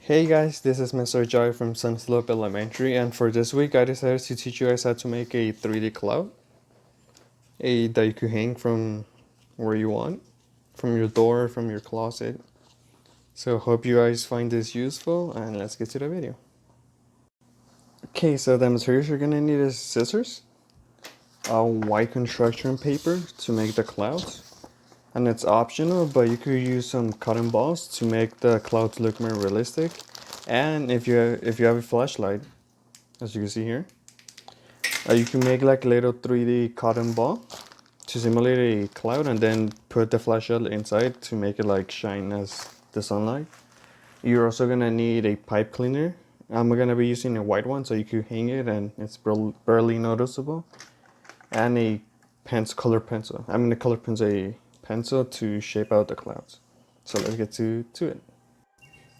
Hey guys, this is Mr. Jair from Sunslope Elementary, and for this week I decided to teach you guys how to make a 3D cloud, that you could hang from where you want, from your door, from your closet. So hope you guys find this useful, and let's get to the video. Okay, so the materials you're gonna need is scissors, a white construction paper to make the clouds, and it's optional, but you could use some cotton balls to make the clouds look more realistic. And if you have a flashlight, as you can see here, you can make like a little 3D cotton ball to simulate a cloud and then put the flashlight inside to make it like shine as the sunlight. You're also gonna need a pipe cleaner. I'm gonna be using a white one so you can hang it and it's barely noticeable. And a color pencil. I'm gonna color pencil a pencil to shape out the clouds. So let's get to it.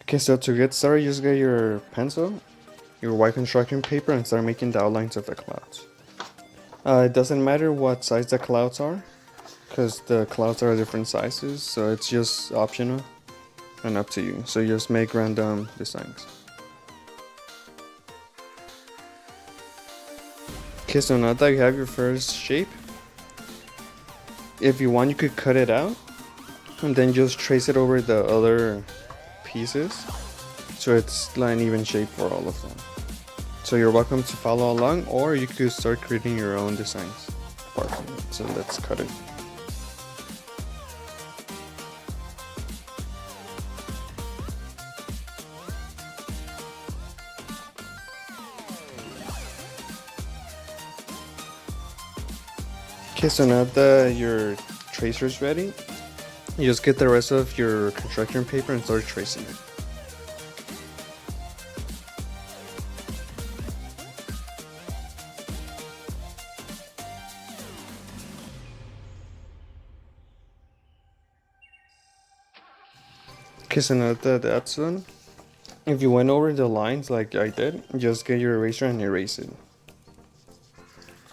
Okay, so to get started, just get your pencil, your white construction paper, and start making the outlines of the clouds. It doesn't matter what size the clouds are, because the clouds are different sizes, so it's just optional and up to you. So just make random designs. Okay, so now that you have your first shape, if you want you could cut it out and then just trace it over the other pieces so it's like an even shape for all of them. So you're welcome to follow along, or you could start creating your own designs apart from it. So let's cut it. Okay, so now that your tracer is ready, you just get the rest of your construction paper and start tracing it. Okay, so now that that's done, if you went over the lines like I did, just get your eraser and erase it.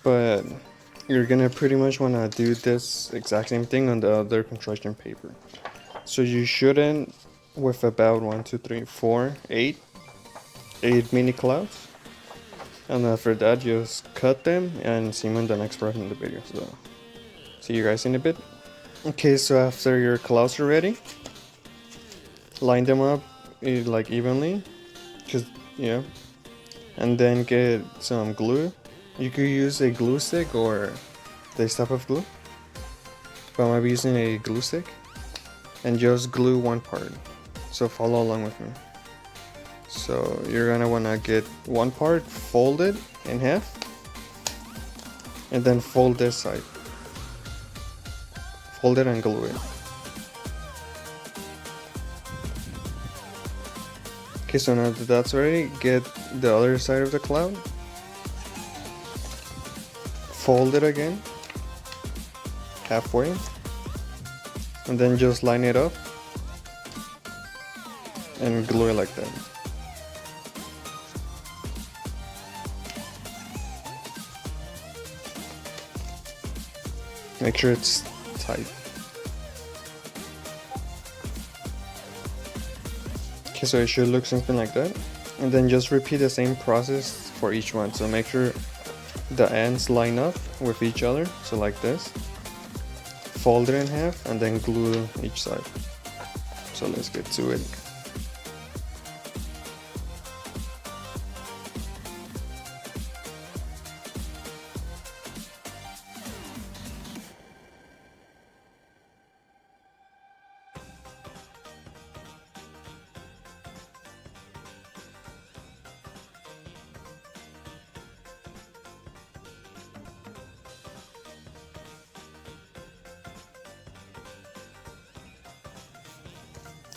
But you're gonna pretty much wanna do this exact same thing on the other construction paper. So you shouldn't with about 1, 2, 3, 4, 8 mini clouds. And after that, just cut them and see them in the next part in the video. So see you guys in a bit. Okay, so after your clouds are ready, line them up like evenly, and then get some glue. You could use a glue stick or this type of glue, but I might be using a glue stick, and just glue one part. So follow along with me. So you're gonna wanna get one part, fold it in half, and then fold this side. Fold it and glue it. Okay, so now that that's ready, get the other side of the cloud, fold it again, halfway, and then just line it up and glue it like that. Make sure it's tight. Okay, so it should look something like that. And then just repeat the same process for each one. So make sure the ends line up with each other. So like this. Fold it in half and then glue each side. So let's get to it.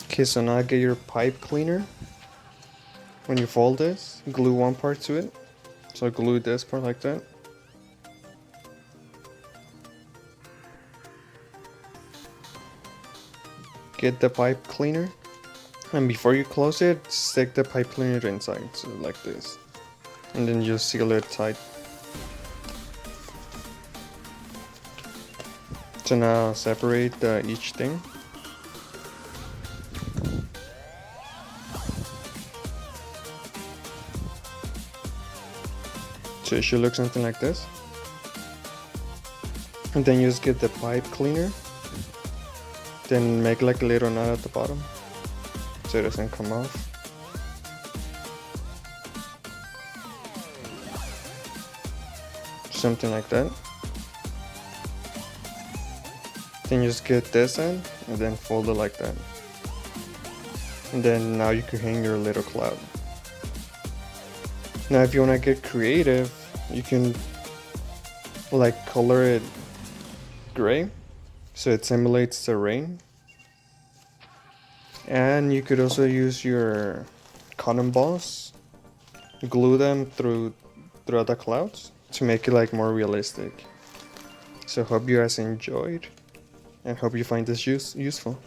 Okay, so now get your pipe cleaner. When you fold this, glue one part to it. So glue this part like that. Get the pipe cleaner, and before you close it, stick the pipe cleaner inside, so like this. And then just seal it tight. So now separate each thing. So it should look something like this. And then you just get the pipe cleaner. Then make like a little knot at the bottom so it doesn't come off. Something like that. Then you just get this end and then fold it like that. And then now you can hang your little cloud. Now if you want to get creative, you can like color it gray so it simulates the rain. And you could also use your cotton balls, glue them throughout the clouds to make it like more realistic. So hope you guys enjoyed and hope you find this useful.